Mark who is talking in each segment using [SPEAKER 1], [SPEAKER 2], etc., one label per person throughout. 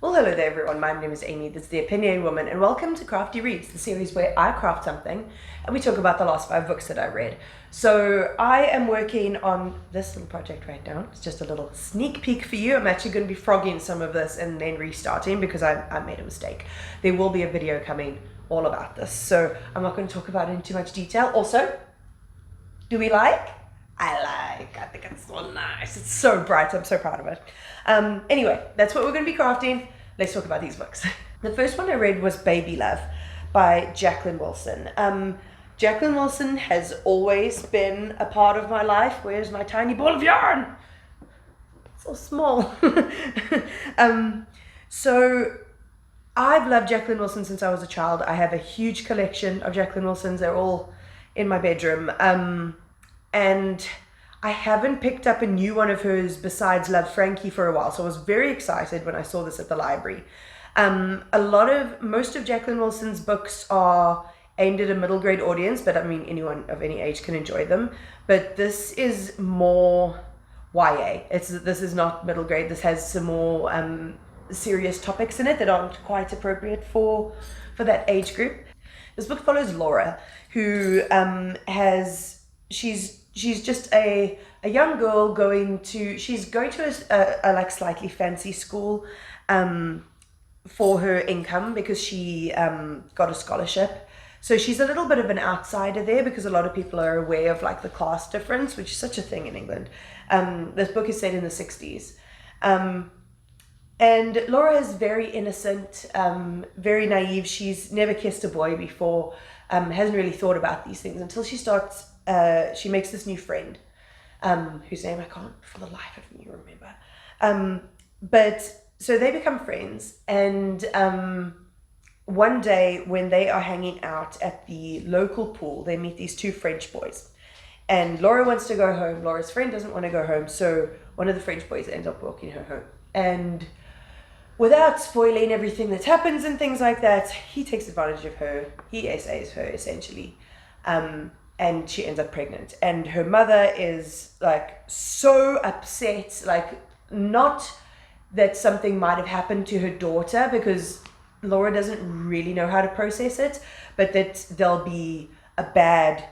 [SPEAKER 1] Well, hello there everyone, my name is Amy, this is the Opinion Woman, and welcome to Crafty Reads, the series where I craft something and we talk about the last 5 books that I read. So I am working on this little project right now. It's just a little sneak peek for you. I'm actually going to be frogging some of this and then restarting because I made a mistake. There will be a video coming all about this, so I'm not going to talk about it in too much detail. Also, do we like? I think it's so nice. It's so bright. I'm so proud of it. Anyway, that's what we're going to be crafting. Let's talk about these books. The first one I read was Baby Love by Jacqueline Wilson. Jacqueline Wilson has always been a part of my life. Where's my tiny ball of yarn? So small. So I've loved Jacqueline Wilson since I was a child. I have a huge collection of Jacqueline Wilsons. They're all in my bedroom. And I haven't picked up a new one of hers besides Love Frankie for a while, so I was very excited when I saw this at the library. Most of Jacqueline Wilson's books are aimed at a middle grade audience, but I mean anyone of any age can enjoy them. But this is more YA. This is not middle grade. This has some more serious topics in it that aren't quite appropriate for that age group. This book follows Laura, who she's just a young girl going to a like slightly fancy school for her income because she got a scholarship. So she's a little bit of an outsider there because a lot of people are aware of like the class difference, which is such a thing in England. This book is set in the 60s. And Laura is very innocent, very naive. She's never kissed a boy before, hasn't really thought about these things until she makes this new friend, whose name I can't for the life of me remember. But so they become friends, and one day when they are hanging out at the local pool, they meet these 2 French boys. And Laura wants to go home. Laura's friend doesn't want to go home, so one of the French boys ends up walking her home. And without spoiling everything that happens and things like that, he takes advantage of her. He SAs her, essentially. And she ends up pregnant. And her mother is, like, so upset. Like, not that something might have happened to her daughter, because Laura doesn't really know how to process it, but that there'll be a bad...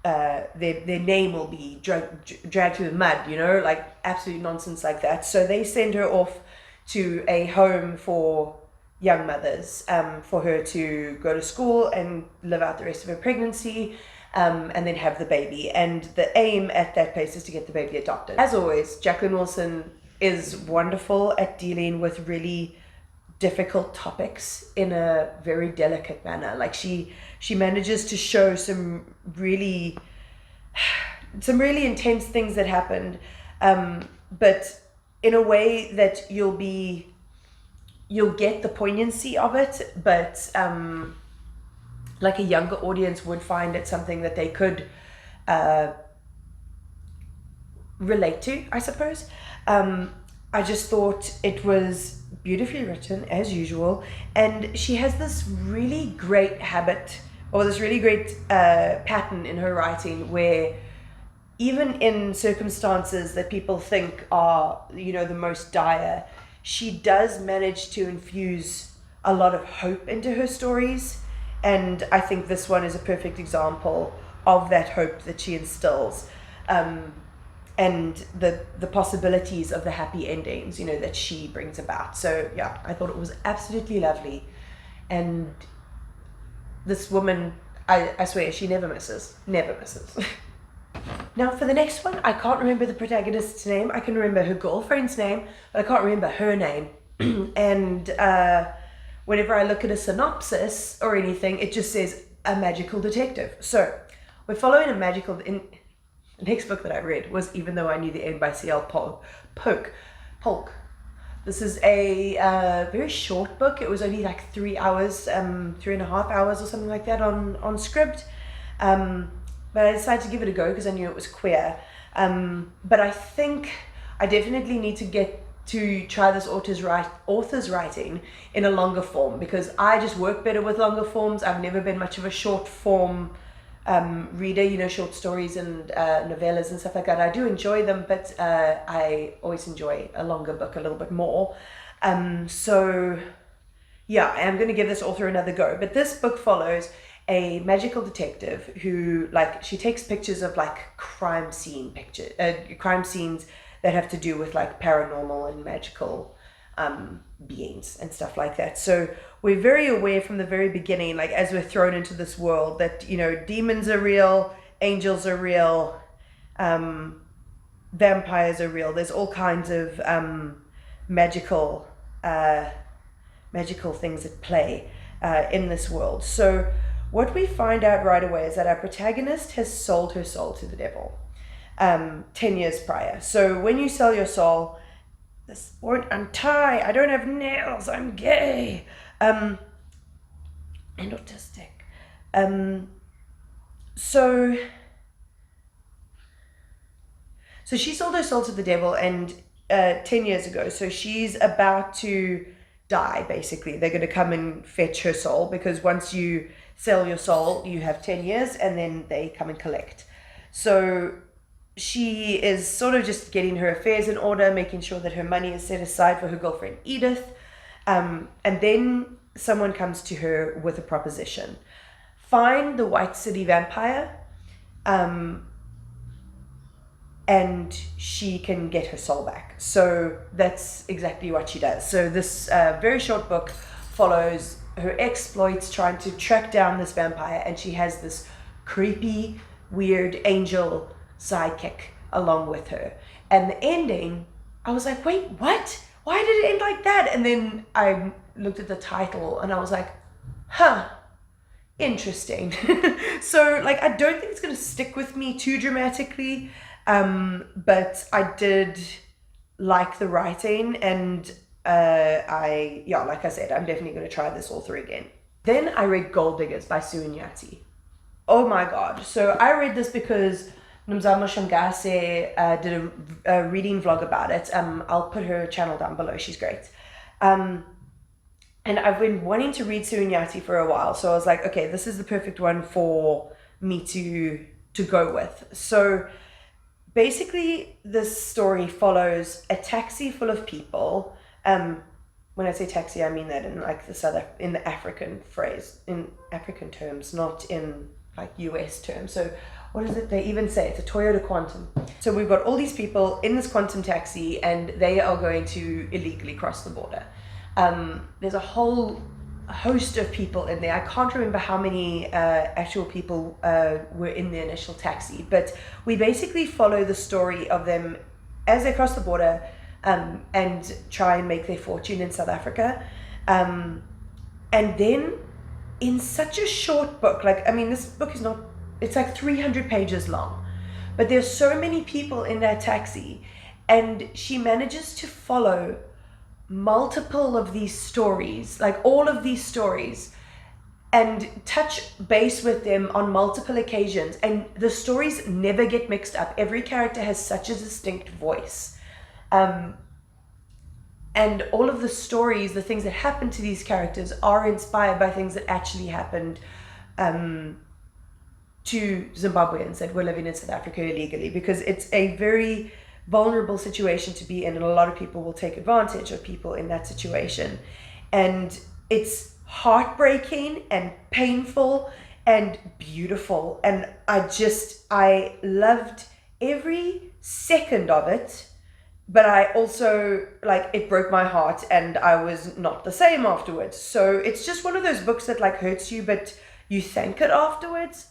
[SPEAKER 1] their name will be dragged through the mud, you know, like absolute nonsense like that. So they send her off to a home for young mothers, for her to go to school and live out the rest of her pregnancy, and then have the baby. And the aim at that place is to get the baby adopted. As always, Jacqueline Wilson is wonderful at dealing with really difficult topics in a very delicate manner. Like she manages to show some really intense things that happened, but in a way that you'll get the poignancy of it, but like a younger audience would find it something that they could relate to, I suppose. I just thought it was beautifully written as usual, and she has this really great habit, or this really great pattern in her writing, where even in circumstances that people think are, you know, the most dire, she does manage to infuse a lot of hope into her stories. And I think this one is a perfect example of that hope that she instills, and the possibilities of the happy endings, you know, that she brings about. So yeah, I thought it was absolutely lovely. And this woman, I swear, she never misses. Now for the next one, I can't remember the protagonist's name. I can remember her girlfriend's name, but I can't remember her name. And whenever I look at a synopsis or anything, it just says a magical detective. So we're following a magical... The next book that I read was Even Though I Knew the End by C.L. Polk. This is a very short book. It was only like 3 hours, 3.5 hours or something like that on Scribd. But I decided to give it a go because I knew it was queer. But I think I definitely need to try this author's writing in a longer form, because I just work better with longer forms. I've never been much of a short form reader, you know, short stories and novellas and stuff like that. I do enjoy them, but I always enjoy a longer book a little bit more. So yeah, I am going to give this author another go. But this book follows a magical detective who, like, she takes pictures of like crime scenes that have to do with like paranormal and magical beings and stuff like that. So we're very aware from the very beginning, like as we're thrown into this world, that, you know, demons are real, angels are real, vampires are real. There's all kinds of magical things at play in this world. So what we find out right away is that our protagonist has sold her soul to the devil 10 years prior. So when you sell your soul, this won't untie, I don't have nails, I'm gay, and autistic. So she sold her soul to the devil, and 10 years ago, so she's about to die, basically. They're going to come and fetch her soul, because once you sell your soul, you have 10 years, and then they come and collect. So she is sort of just getting her affairs in order, making sure that her money is set aside for her girlfriend Edith. And then someone comes to her with a proposition. Find the White City vampire, and she can get her soul back. So that's exactly what she does. So this very short book follows her exploits trying to track down this vampire, and she has this creepy, weird angel sidekick along with her. And the ending, I was like, wait, what? Why did it end like that? And then I looked at the title and I was like, huh, interesting. So like, I don't think it's going to stick with me too dramatically, but I did like the writing, and like I said, I'm definitely going to try this author again. Then I read Gold Diggers by Sue Nyathi. Oh my god. So I read this because Nomzamo Shangase did a reading vlog about it. I'll put her channel down below. She's great. And I've been wanting to read Sue Nyathi for a while. So I was like, okay, this is the perfect one for me to go with. So basically, this story follows a taxi full of people. When I say taxi, I mean that in like in the African phrase, in African terms, not in like US terms. So what is it they even say? It's a Toyota Quantum. So we've got all these people in this Quantum taxi, and they are going to illegally cross the border. There's a whole host of people in there. I can't remember how many actual people were in the initial taxi, but we basically follow the story of them as they cross the border and try and make their fortune in South Africa. And then in such a short book, like, I mean, this book is not, it's like 300 pages long, but there's so many people in that taxi, and she manages to follow multiple of these stories, like all of these stories, and touch base with them on multiple occasions, and the stories never get mixed up. Every character has such a distinct voice, and all of the stories, the things that happen to these characters, are inspired by things that actually happened to Zimbabweans that were living in South Africa illegally, because it's a very vulnerable situation to be in, and a lot of people will take advantage of people in that situation. And it's heartbreaking and painful and beautiful, and I loved every second of it. But I also, like, it broke my heart, and I was not the same afterwards. So it's just one of those books that like hurts you, but you thank it afterwards,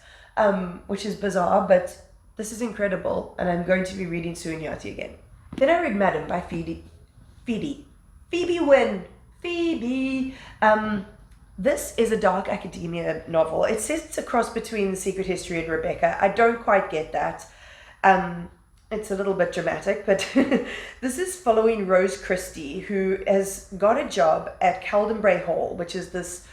[SPEAKER 1] which is bizarre, but this is incredible, and I'm going to be reading Sue Nyathi again. Then I read Madam by Phoebe Wynne. Phoebe. This is a dark academia novel. It sits a cross between The Secret History and Rebecca. I don't quite get that. It's a little bit dramatic, but this is following Rose Christie, who has got a job at Caldenbray Hall, which is this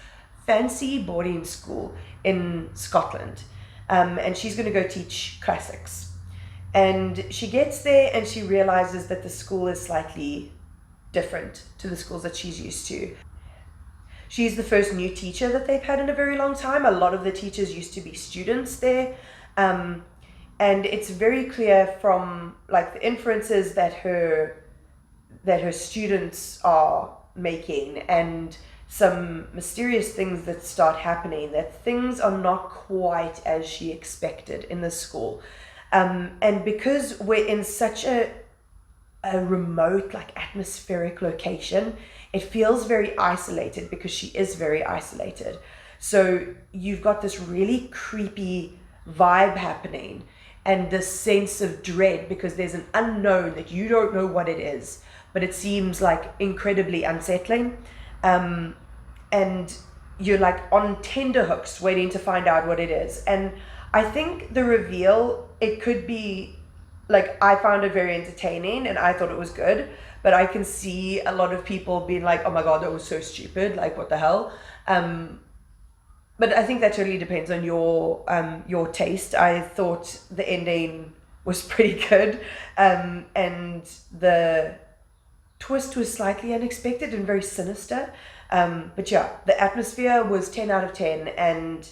[SPEAKER 1] fancy boarding school in Scotland. And she's going to go teach classics. And she gets there and she realizes that the school is slightly different to the schools that she's used to. She's the first new teacher that they've had in a very long time. A lot of the teachers used to be students there. And it's very clear from like the inferences that her students are making and some mysterious things that start happening, that things are not quite as she expected in the school. And because we're in such a remote, like atmospheric location, it feels very isolated because she is very isolated. So you've got this really creepy vibe happening and this sense of dread because there's an unknown that you don't know what it is, but it seems like incredibly unsettling. And you're like on tenterhooks waiting to find out what it is. And I think the reveal, it could be like, I found it very entertaining and I thought it was good, but I can see a lot of people being like, oh my God, that was so stupid. Like, what the hell? But I think that totally depends on your taste. I thought the ending was pretty good. And the twist was slightly unexpected and very sinister. But yeah, the atmosphere was 10 out of 10 and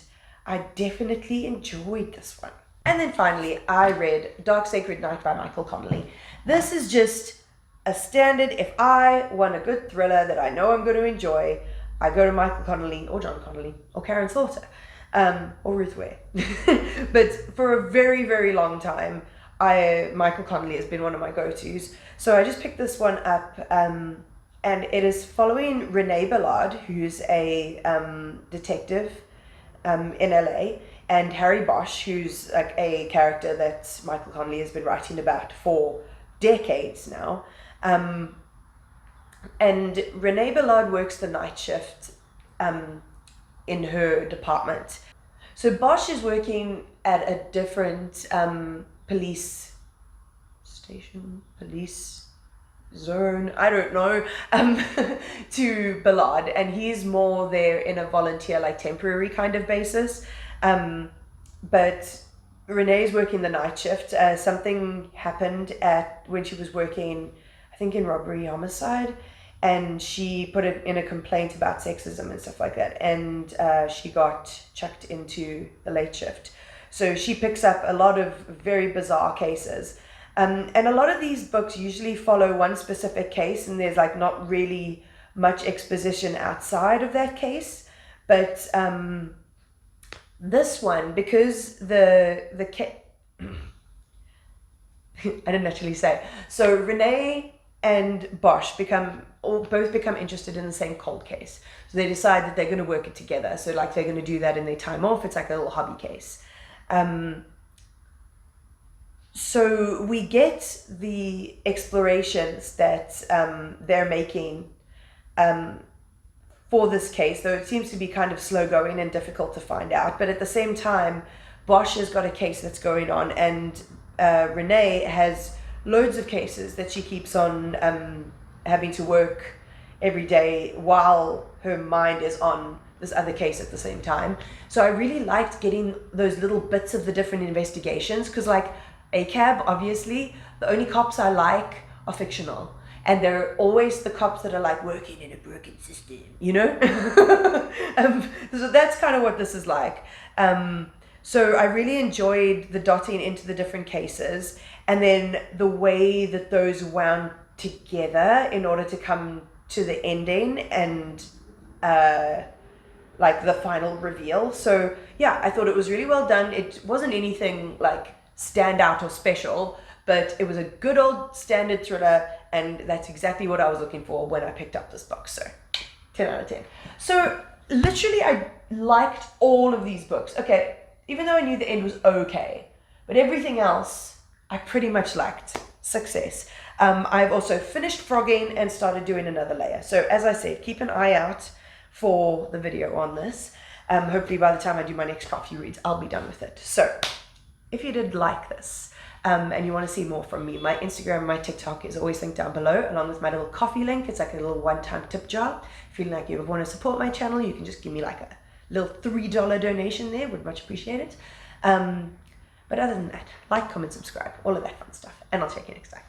[SPEAKER 1] I definitely enjoyed this one. And then finally, I read Dark Sacred Night by Michael Connolly. This is just a standard. If I want a good thriller that I know I'm going to enjoy, I go to Michael Connolly or John Connolly or Karen Slaughter or Ruth Ware. But for a very, very long time, Michael Connolly has been one of my go-tos. So I just picked this one up and it is following Renee Ballard, who's a detective in LA, and Harry Bosch, who's like a character that Michael Connolly has been writing about for decades now. And Renee Ballard works the night shift in her department. So Bosch is working at a different police station, police zone, I don't know, to Ballard, and he's more there in a volunteer, like temporary kind of basis. But Renee's working the night shift. Something happened when she was working, I think in robbery homicide, and she put it in a complaint about sexism and stuff like that, and she got chucked into the late shift. So she picks up a lot of very bizarre cases. And a lot of these books usually follow one specific case and there's like not really much exposition outside of that case. But this one, because I didn't actually say. So Renee and Bosch both become interested in the same cold case. So they decide that they're going to work it together. So like they're going to do that in their time off. It's like a little hobby case. So we get the explorations that they're making for this case, though it seems to be kind of slow going and difficult to find out. But at the same time, Bosch has got a case that's going on, and Renee has loads of cases that she keeps on having to work every day while her mind is on this other case at the same time. So I really liked getting those little bits of the different investigations, because like ACAB, obviously, the only cops I like are fictional. And they're always the cops that are like working in a broken system, you know? So that's kind of what this is like. So I really enjoyed the dotting into the different cases and then the way that those wound together in order to come to the ending and like the final reveal. So yeah, I thought it was really well done. It wasn't anything like stand out or special, but it was a good old standard thriller, and that's exactly what I was looking for when I picked up this book. So 10 out of 10. So literally I liked all of these books. Okay, even though I knew the end was okay, but everything else I pretty much liked. Success. I've also finished frogging and started doing another layer. So as I said, keep an eye out for the video on this. Hopefully by the time I do my next Crafty reads, I'll be done with it. So if you did like this, and you want to see more from me, my Instagram, my TikTok is always linked down below, along with my little Kofi link. It's like a little one-time tip jar. If you like you want to support my channel, you can just give me like a little $3 donation there. Would much appreciate it. But other than that, like, comment, subscribe, all of that fun stuff. And I'll check you next time.